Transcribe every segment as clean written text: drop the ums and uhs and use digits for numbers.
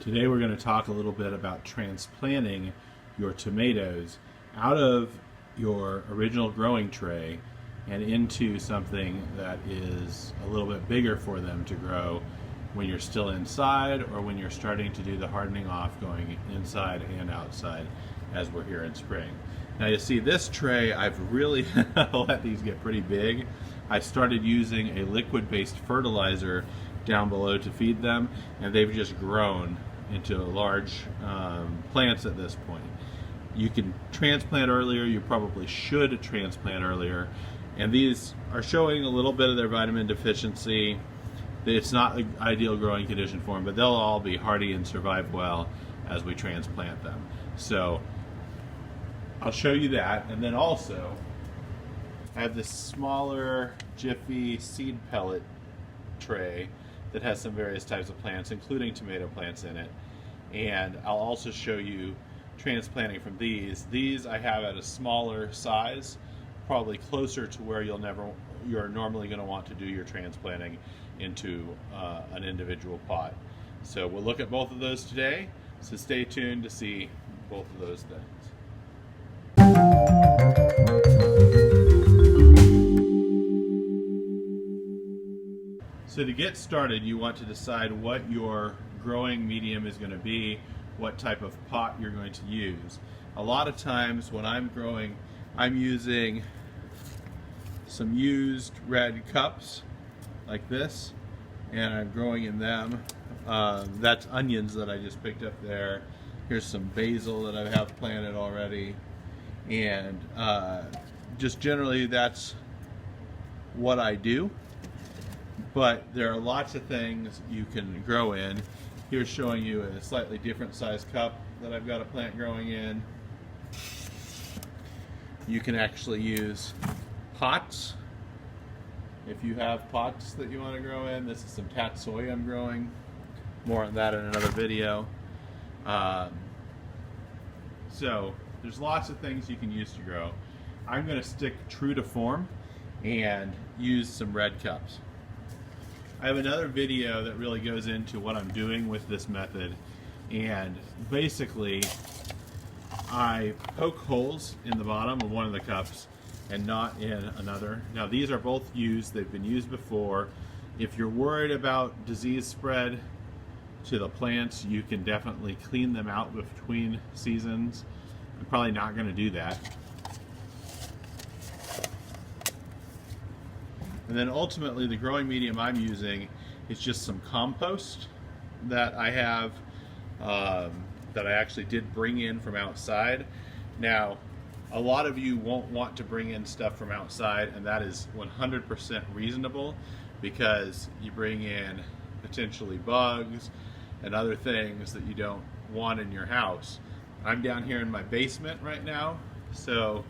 Today we're going to talk a little bit about transplanting your tomatoes out of your original growing tray and into something that is a little bit bigger for them to grow when you're still inside or when you're starting to do the hardening off going inside and outside as we're here in spring. Now you see this tray, I've really let these get pretty big. I started using a liquid-based fertilizer down below to feed them, and they've just grown into large plants at this point. You can transplant earlier, you probably should transplant earlier, and these are showing a little bit of their vitamin deficiency. It's not an ideal growing condition for them, but they'll all be hardy and survive well as we transplant them. So I'll show you that, and then also I have this smaller Jiffy seed pellet tray that has some various types of plants, including tomato plants in it. And I'll also show you transplanting from these. These I have at a smaller size, probably closer to where you're normally going to want to do your transplanting into an individual pot. So we'll look at both of those today, so stay tuned to see both of those things. So to get started, you want to decide what your growing medium is going to be, what type of pot you're going to use. A lot of times when I'm growing, I'm using some used red cups like this, and I'm growing in them. That's onions that I just picked up there. Here's some basil that I have planted already, and just generally that's what I do. But there are lots of things you can grow in. Here's showing you a slightly different size cup that I've got a plant growing in. You can actually use pots if you have pots that you want to grow in. This is some tatsoi I'm growing. More on that in another video. So there's lots of things you can use to grow. I'm going to stick true to form and use some red cups. I have another video that really goes into what I'm doing with this method, and basically I poke holes in the bottom of one of the cups and not in another. Now these are both used, they've been used before. If you're worried about disease spread to the plants, you can definitely clean them out between seasons. I'm probably not going to do that. And then ultimately the growing medium I'm using is just some compost that I have, that I actually did bring in from outside. Now, a lot of you won't want to bring in stuff from outside, and that is 100% reasonable, because you bring in potentially bugs and other things that you don't want in your house. I'm down here in my basement right now, so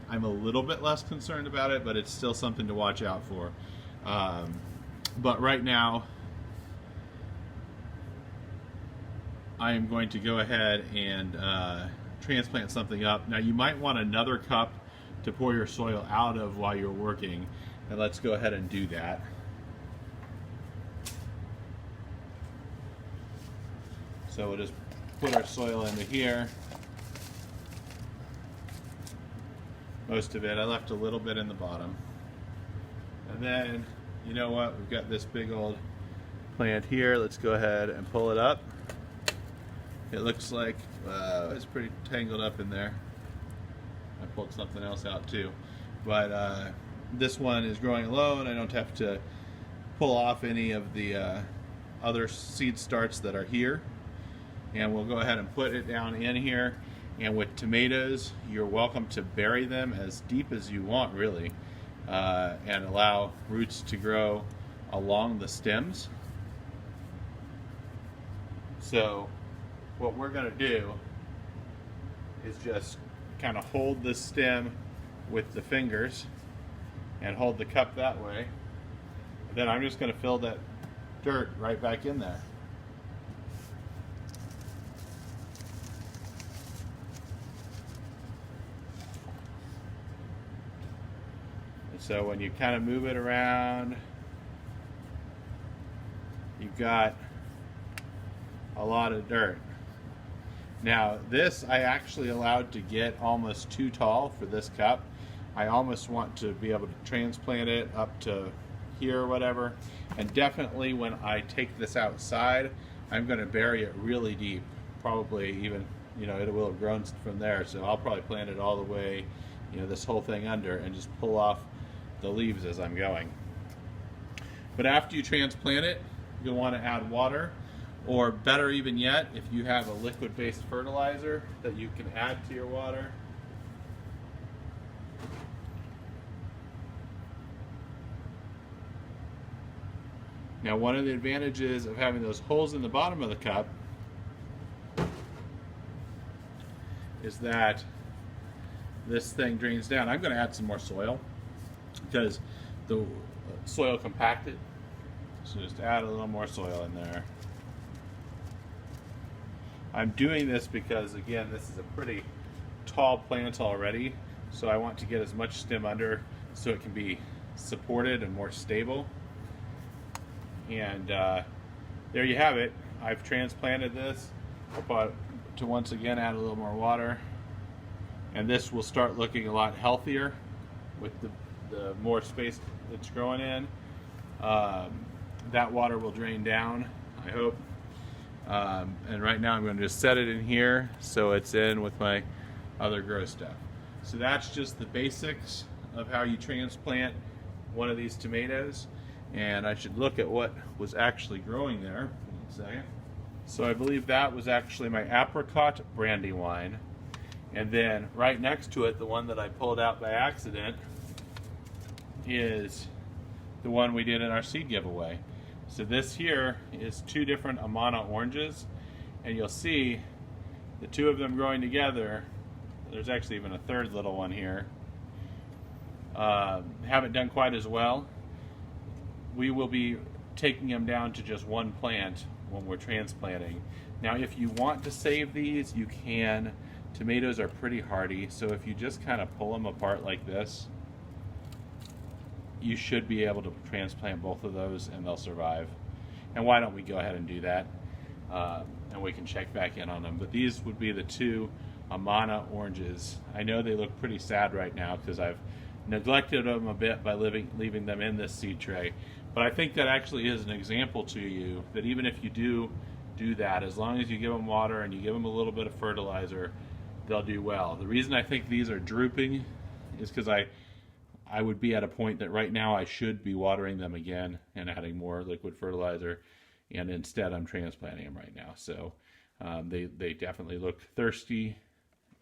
I'm a little bit less concerned about it, but it's still something to watch out for. But right now, I am going to go ahead and transplant something up. Now you might want another cup to pour your soil out of while you're working, and let's go ahead and do that. So we'll just put our soil into here. Most of it. I left a little bit in the bottom. And then, you know what? We've got this big old plant here. Let's go ahead and pull it up. It looks like it's pretty tangled up in there. I pulled something else out too. But this one is growing alone. I don't have to pull off any of the other seed starts that are here. And we'll go ahead and put it down in here. And with tomatoes, you're welcome to bury them as deep as you want, really, and allow roots to grow along the stems. So what we're going to do is just kind of hold this stem with the fingers and hold the cup that way. And then I'm just going to fill that dirt right back in there. So when you kind of move it around, you've got a lot of dirt. Now this I actually allowed to get almost too tall for this cup. I almost want to be able to transplant it up to here or whatever. And definitely when I take this outside, I'm going to bury it really deep. Probably even, it will have grown from there. So I'll probably plant it all the way, this whole thing under and just pull off the leaves as I'm going. But after you transplant it, you'll want to add water, or better even yet, if you have a liquid-based fertilizer that you can add to your water. Now, one of the advantages of having those holes in the bottom of the cup is that this thing drains down. I'm going to add some more soil because the soil compacted. So just add a little more soil in there. I'm doing this because, again, this is a pretty tall plant already, so I want to get as much stem under so it can be supported and more stable. And there you have it. I've transplanted this. I'll to once again add a little more water, and this will start looking a lot healthier with the more space it's growing in. That water will drain down, I hope. And right now I'm going to just set it in here so it's in with my other grow stuff. So that's just the basics of how you transplant one of these tomatoes. And I should look at what was actually growing there. One second. So I believe that was actually my apricot brandywine. And then right next to it, the one that I pulled out by accident, is the one we did in our seed giveaway. So this here is two different Amana oranges, and you'll see the two of them growing together. There's actually even a third little one here. Haven't done quite as well. We will be taking them down to just one plant when we're transplanting. Now if you want to save these, you can. Tomatoes are pretty hardy, so if you just kind of pull them apart like this, you should be able to transplant both of those and they'll survive. And why don't we go ahead and do that, and we can check back in on them. But these would be the two Amana oranges. I know they look pretty sad right now because I've neglected them a bit by leaving them in this seed tray. But I think that actually is an example to you that even if you do that, as long as you give them water and you give them a little bit of fertilizer, they'll do well. The reason I think these are drooping is because I would be at a point that right now I should be watering them again and adding more liquid fertilizer, and instead I'm transplanting them right now. So they definitely look thirsty,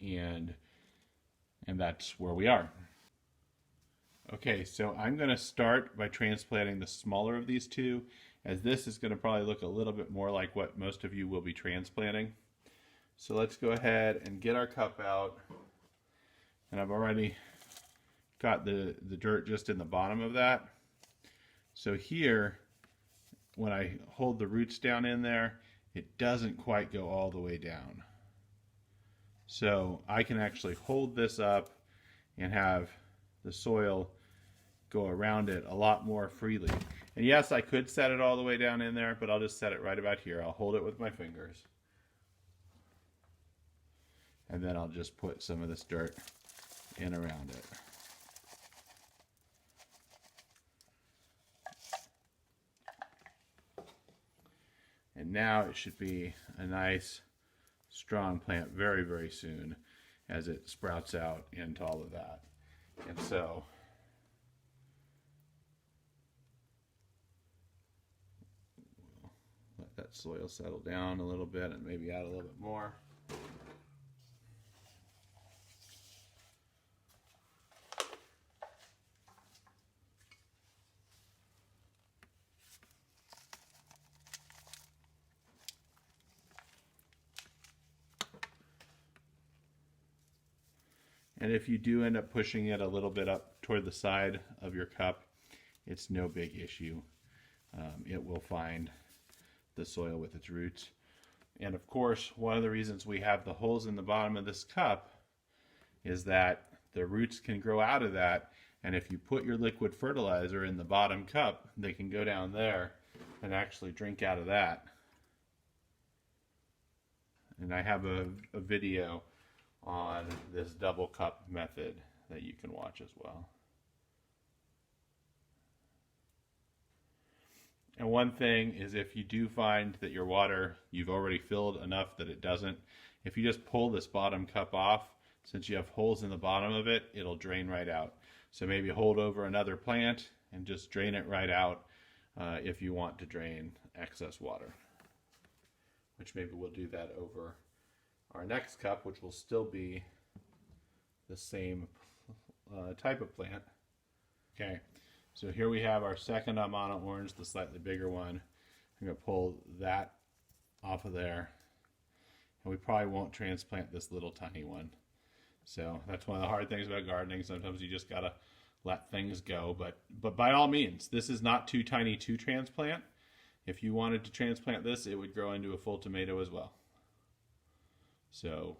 and that's where we are. Okay, so I'm going to start by transplanting the smaller of these two, as this is going to probably look a little bit more like what most of you will be transplanting. So let's go ahead and get our cup out, and I've already got the dirt just in the bottom of that. So here, when I hold the roots down in there, it doesn't quite go all the way down. So I can actually hold this up and have the soil go around it a lot more freely. And yes, I could set it all the way down in there, but I'll just set it right about here. I'll hold it with my fingers. And then I'll just put some of this dirt in around it. And now it should be a nice, strong plant very, very soon as it sprouts out into all of that. And so we'll let that soil settle down a little bit and maybe add a little bit more. And if you do end up pushing it a little bit up toward the side of your cup, it's no big issue. It will find the soil with its roots. And of course, one of the reasons we have the holes in the bottom of this cup is that the roots can grow out of that. And if you put your liquid fertilizer in the bottom cup, they can go down there and actually drink out of that. And I have a video on this double cup method that you can watch as well. And one thing is, if you do find that your water, you've already filled enough that it doesn't, if you just pull this bottom cup off, since you have holes in the bottom of it, it'll drain right out. So maybe hold over another plant and just drain it right out if you want to drain excess water. Which maybe we'll do that over our next cup, which will still be the same type of plant. Okay, so here we have our second Amana orange, the slightly bigger one. I'm going to pull that off of there. And we probably won't transplant this little tiny one. So that's one of the hard things about gardening. Sometimes you just got to let things go. But by all means, this is not too tiny to transplant. If you wanted to transplant this, it would grow into a full tomato as well. So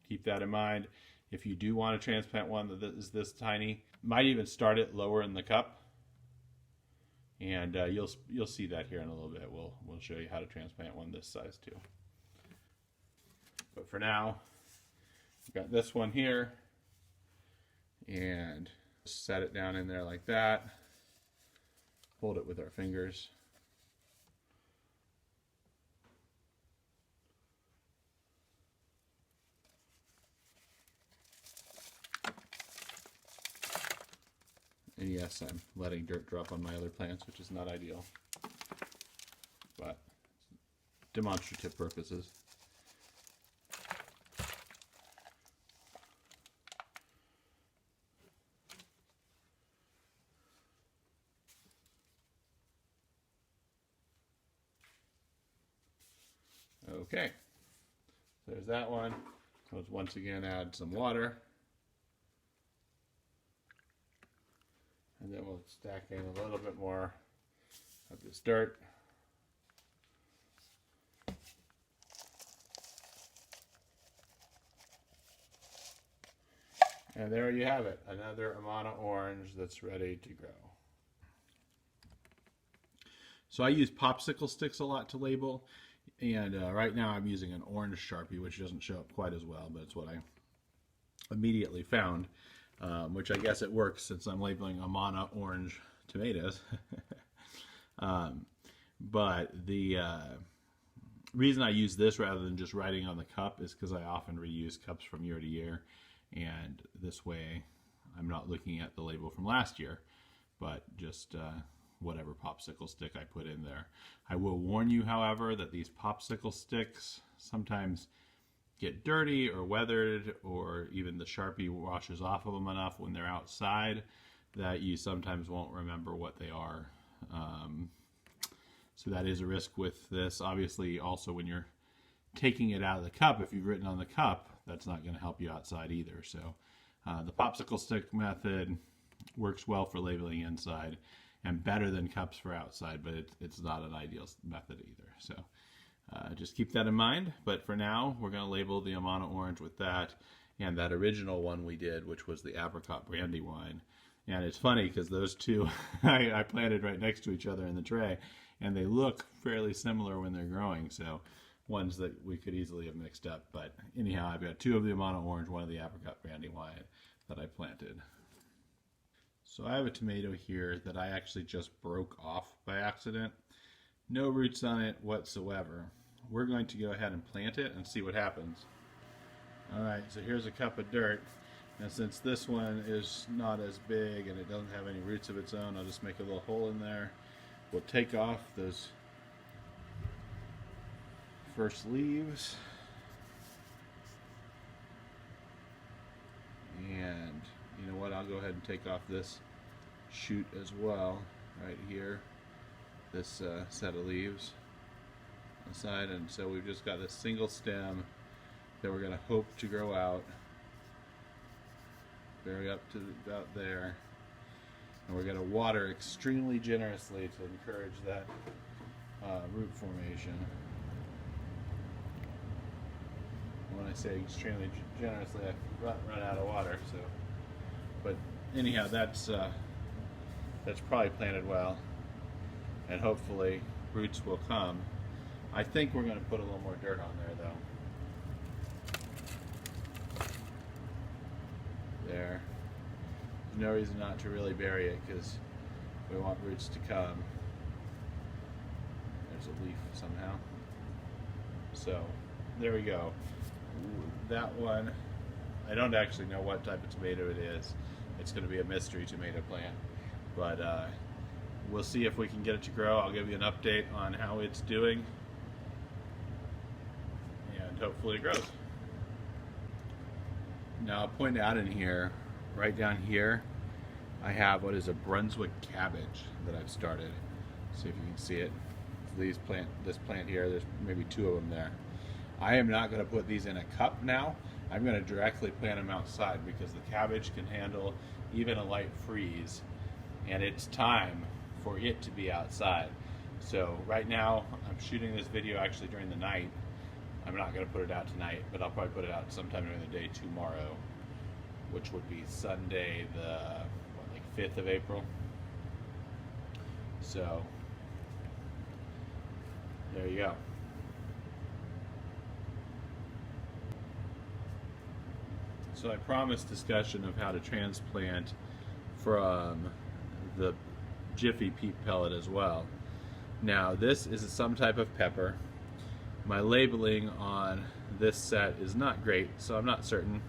keep that in mind. If you do want to transplant one that is this tiny, might even start it lower in the cup. And you'll see that here in a little bit. We'll show you how to transplant one this size too. But for now, we've got this one here, and set it down in there like that. Hold it with our fingers. And yes, I'm letting dirt drop on my other plants, which is not ideal, but demonstrative purposes. Okay, so there's that one. Let's once again add some water. And then we'll stack in a little bit more of this dirt. And there you have it, another Amana orange that's ready to grow. So I use popsicle sticks a lot to label, and right now I'm using an orange Sharpie, which doesn't show up quite as well, but it's what I immediately found. Which I guess it works since I'm labeling Amana orange tomatoes. But the reason I use this rather than just writing on the cup is because I often reuse cups from year to year. And this way I'm not looking at the label from last year, but just whatever popsicle stick I put in there. I will warn you, however, that these popsicle sticks sometimes get dirty or weathered, or even the Sharpie washes off of them enough when they're outside that you sometimes won't remember what they are. So that is a risk with this. Obviously, also when you're taking it out of the cup, if you've written on the cup, that's not going to help you outside either. So the popsicle stick method works well for labeling inside and better than cups for outside, but it's not an ideal method either. So just keep that in mind. But for now, we're going to label the Amana orange with that and that original one we did, which was the apricot brandy wine. And it's funny because those two I planted right next to each other in the tray, and they look fairly similar when they're growing. So ones that we could easily have mixed up. But anyhow, I've got two of the Amana orange, one of the apricot brandy wine that I planted. So I have a tomato here that I actually just broke off by accident. No roots on it whatsoever. We're going to go ahead and plant it and see what happens. Alright, so here's a cup of dirt. And since this one is not as big and it doesn't have any roots of its own, I'll just make a little hole in there. We'll take off those first leaves. And you know what, I'll go ahead and take off this shoot as well, right here. This set of leaves on the side, and so we've just got this single stem that we're going to hope to grow out, bury up to about there, and we're going to water extremely generously to encourage that root formation. When I say extremely generously, I run out of water. So, but anyhow, that's probably planted well, and hopefully roots will come. I think we're going to put a little more dirt on there though, there. There's no reason not to really bury it because we want roots to come. There's a leaf somehow. So there we go. That one, I don't actually know what type of tomato it is. It's going to be a mystery tomato plant, but we'll see if we can get it to grow. I'll give you an update on how it's doing, and hopefully it grows. Now I'll point out in here, right down here, I have what is a Brunswick cabbage that I've started. See if you can see it. This plant here, there's maybe 2 of them there. I am not going to put these in a cup now. I'm going to directly plant them outside because the cabbage can handle even a light freeze, and it's time for it to be outside. So right now I'm shooting this video actually during the night. I'm not going to put it out tonight, but I'll probably put it out sometime during the day tomorrow, which would be Sunday the 5th of April. So there you go. So I promised discussion of how to transplant from the Jiffy peat pellet as well. Now this is some type of pepper. My labeling on this set is not great, so I'm not certain.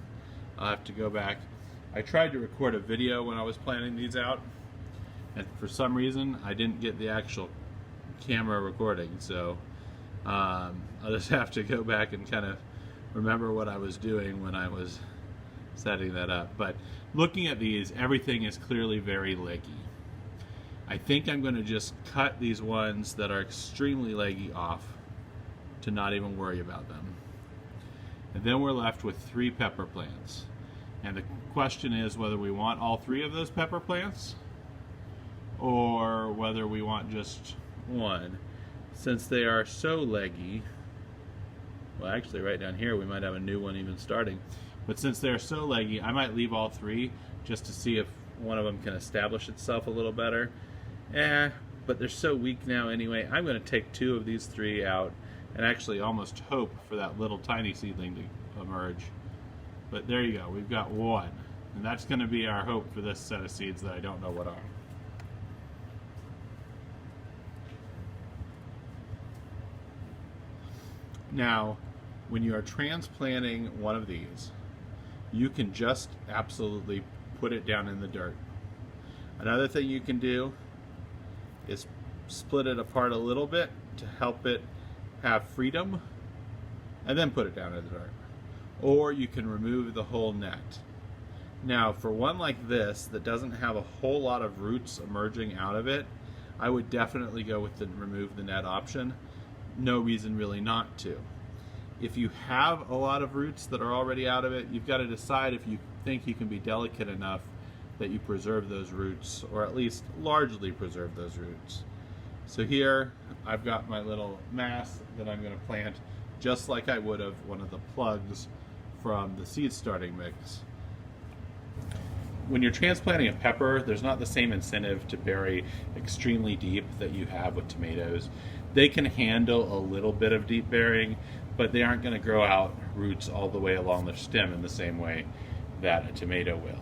I'll have to go back. I tried to record a video when I was planting these out, and for some reason I didn't get the actual camera recording, so I'll just have to go back and kind of remember what I was doing when I was setting that up. But looking at these, everything is clearly very leggy. I think I'm going to just cut these ones that are extremely leggy off to not even worry about them. And then we're left with 3 pepper plants. And the question is whether we want all 3 of those pepper plants or whether we want just one. Since they are so leggy, well actually right down here we might have a new one even starting. But since they're so leggy, I might leave all 3 just to see if one of them can establish itself a little better. But they're so weak now anyway. I'm going to take 2 of these 3 out and actually almost hope for that little tiny seedling to emerge. But there you go, we've got 1. And that's going to be our hope for this set of seeds that I don't know what are. Now, when you are transplanting one of these, you can just absolutely put it down in the dirt. Another thing you can do is split it apart a little bit to help it have freedom, and then put it down in the dirt. Or you can remove the whole net. Now, for one like this that doesn't have a whole lot of roots emerging out of it, I would definitely go with the remove the net option. No reason really not to. If you have a lot of roots that are already out of it, you've got to decide if you think you can be delicate enough that you preserve those roots, or at least largely preserve those roots. So here I've got my little mass that I'm going to plant just like I would have one of the plugs from the seed starting mix. When you're transplanting a pepper, there's not the same incentive to bury extremely deep that you have with tomatoes. They can handle a little bit of deep burying, but they aren't going to grow out roots all the way along their stem in the same way that a tomato will.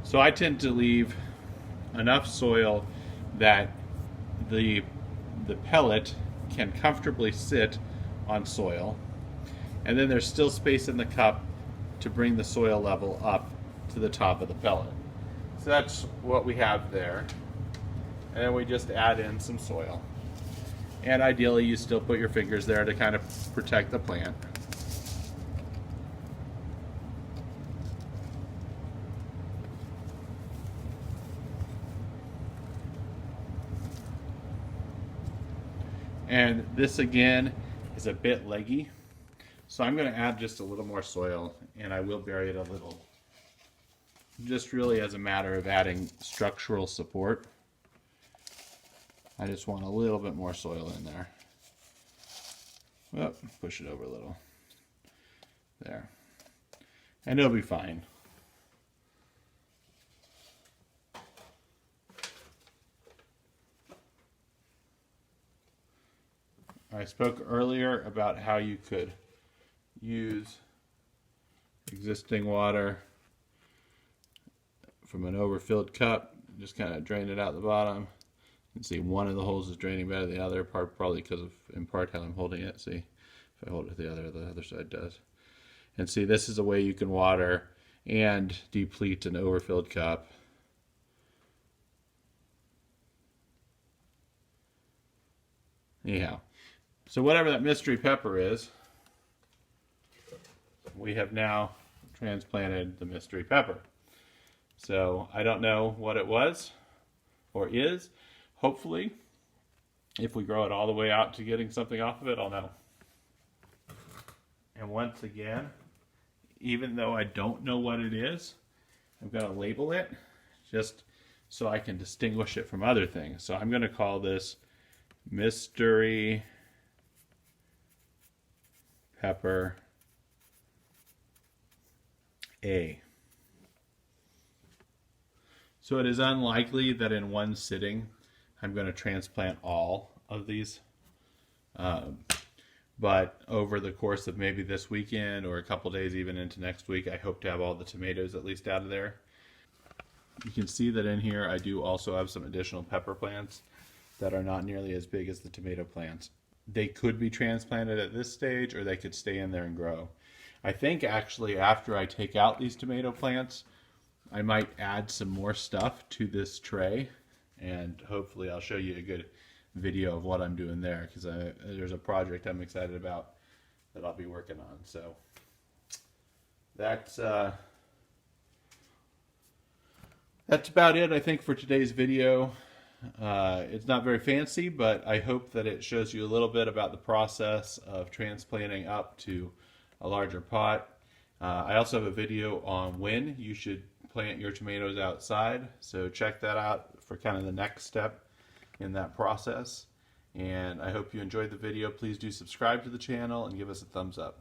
So I tend to leave enough soil that the pellet can comfortably sit on soil, and then there's still space in the cup to bring the soil level up to the top of the pellet. So that's what we have there, and then we just add in some soil. And ideally you still put your fingers there to kind of protect the plant. And this again is a bit leggy, so I'm going to add just a little more soil, and I will bury it a little, just really as a matter of adding structural support. I just want a little bit more soil in there. Well, push it over a little. There. And it'll be fine. I spoke earlier about how you could use existing water from an overfilled cup. Just kind of drain it out the bottom. You can see one of the holes is draining better than the other, probably because of, in part, how I'm holding it. See, if I hold it the other side does. And see, this is a way you can water and deplete an overfilled cup. Anyhow, so whatever that mystery pepper is, we have now transplanted the mystery pepper. So I don't know what it was or is. Hopefully, if we grow it all the way out to getting something off of it, I'll know. And once again, even though I don't know what it is, I'm going to label it just so I can distinguish it from other things. So I'm going to call this mystery pepper A. So it is unlikely that in one sitting I'm going to transplant all of these. But over the course of maybe this weekend or a couple days even into next week, I hope to have all the tomatoes at least out of there. You can see that in here I do also have some additional pepper plants that are not nearly as big as the tomato plants. They could be transplanted at this stage, or they could stay in there and grow. I think actually after I take out these tomato plants, I might add some more stuff to this tray, and hopefully I'll show you a good video of what I'm doing there, because there's a project I'm excited about that I'll be working on. So that's about it, I think, for today's video. It's not very fancy, but I hope that it shows you a little bit about the process of transplanting up to a larger pot. I also have a video on when you should plant your tomatoes outside, so check that out for kind of the next step in that process. And I hope you enjoyed the video. Please do subscribe to the channel and give us a thumbs up.